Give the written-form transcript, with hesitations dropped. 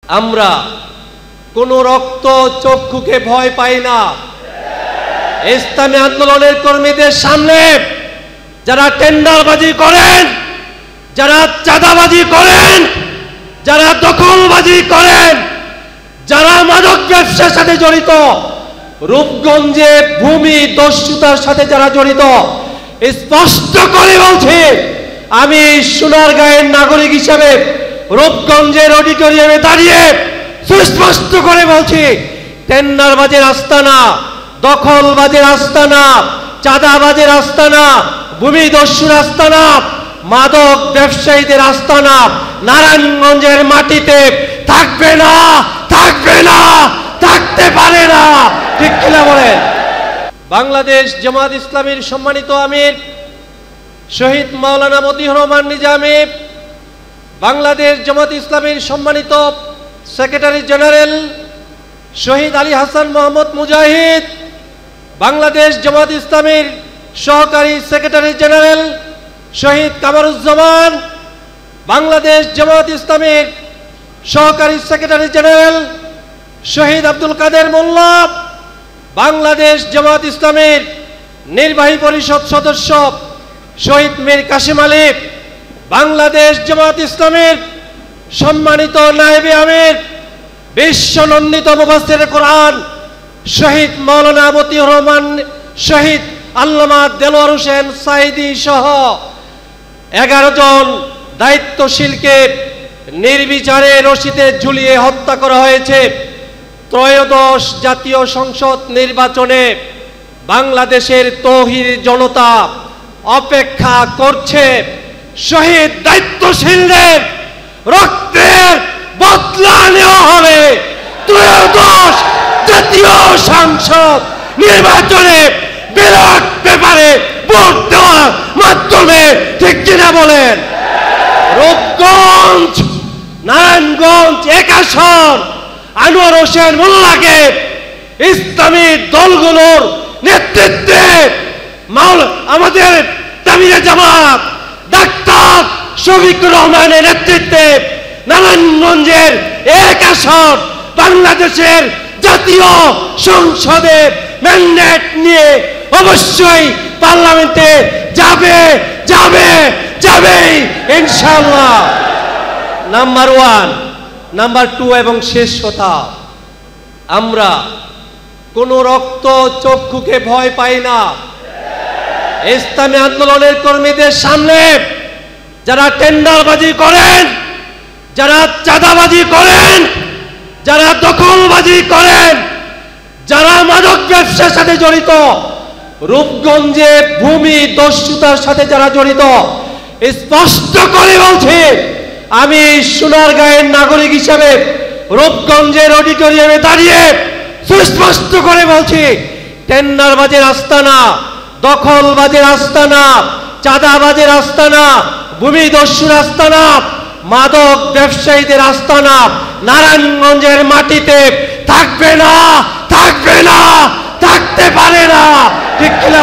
আমরা কোন রক্ত চক্ষুকে ভয় পাই না। ইসলামী আন্দোলনের কর্মীদের সামনে যারা টেন্ডারবাজি করেন, যারা চাঁদাবাজি করেন, যারা দখলবাজি করেন, যারা মাদক ব্যবসার সাথে জড়িত, রূপগঞ্জে ভূমি দস্যুতার সাথে যারা জড়িত, স্পষ্ট করে বলছি, আমি সোনারগাঁয়ের নাগরিক হিসেবে রূপগঞ্জের অডিটোরিয়ামে দাঁড়িয়ে সুস্পষ্ট করে বলছি, টেন্ডারবাজের আস্তানা, দখলবাজের আস্তানা, চাঁদাবাজের আস্তানা, ভূমি দস্যুর আস্তানা, মাদক ব্যবসায়ীদের আস্তানা নারায়ণগঞ্জের মাটিতে থাকবে না, থাকবে না, থাকতে পারে না। ঠিক কিনা বলেন? বাংলাদেশ জামাত ইসলামীর সম্মানিত আমির শহীদ মাওলানা মতিউর রহমান নিজামী, বাংলাদেশ জামাত ইসলামীর সম্মানিত সেক্রেটারি জেনারেল শহীদ আলী হাসান মোহাম্মদ মুজাহিদ, বাংলাদেশ জামাত ইসলামীর সহকারী সেক্রেটারি জেনারেল শহীদ কামরুজ্জামান, বাংলাদেশ জামাত ইসলামীর সহকারী সেক্রেটারি জেনারেল শহীদ আব্দুল কাদের মোল্লা, বাংলাদেশ জামাত ইসলামীর নির্বাহী পরিষদ সদস্য শহীদ মীর কাসিম আলী, বাংলাদেশ জামাত ইসলামীর সম্মানিত নায়েবে আমির বিশ্বনন্দিত মুফাসসিরে কোরআন শহীদ মাওলানা মতিউর রহমান, শহীদ আল্লামা দেলোয়ার হোসেন সাঈদী সহ 11 জন দায়িত্বশীলকে নির্বিচারে রশিতে ঝুলিয়ে হত্যা করা হয়েছে। ত্রয়োদশ জাতীয় সংসদ নির্বাচনে বাংলাদেশের তৌহিদি জনতা অপেক্ষা করছে শহীদ দায়িত্বশীলদের রক্তের বদলা নেওয়া হবে। ত্রয়োদশ জাতীয় সংসদ নির্বাচনে ব্যালট পেপারে ভোট দেওয়ার মাধ্যমে, ঠিক কিনা বলেন? রূপগঞ্জ, নারায়ণগঞ্জ 1 আসন আনোয়ার হোসেন মোল্লাকে ইসলামী দলগুলোর নেতৃত্বে আমাদের তামিয়া জামাত ডাক্তার শফিকুর রহমানের নেতৃত্বে নারায়ণগঞ্জের 1 আসন বাংলাদেশের জাতীয় সংসদে ম্যান্ডেট নিয়ে অবশ্যই পার্লামেন্টে যাবে, যাবে, যাবেই ইনশাআল্লাহ। নাম্বার 1, নাম্বার 2 এবং শেষ কথা, আমরা কোন রক্ত চক্ষুকে ভয় পাই না। ইসলামী আন্দোলনের কর্মীদের সামনে যারা টেন্ডারবাজি করেন, যারা চাঁদাবাজি করেন, যারা দখলবাজি করেন, যারা মাদক ব্যবসার সাথে জড়িত, রূপগঞ্জে ভূমি দস্যুতার সাথে যারা জড়িত, স্পষ্ট করে বলছি, আমি সোনারগাঁয়ের নাগরিক হিসেবে রূপগঞ্জের অডিটোরিয়ামে দাঁড়িয়ে সুস্পষ্ট করে বলছি, টেন্ডারবাজের আস্তানা, দখলবাজের আস্তানা, চাঁদাবাজের আস্তানা, ভূমি দস্যুর আস্তানা, মাদক ব্যবসায়ীদের আস্তানা নারায়ণগঞ্জের মাটিতে থাকবে না, থাকবে না, থাকতে পারে না। ঠিক কিনা?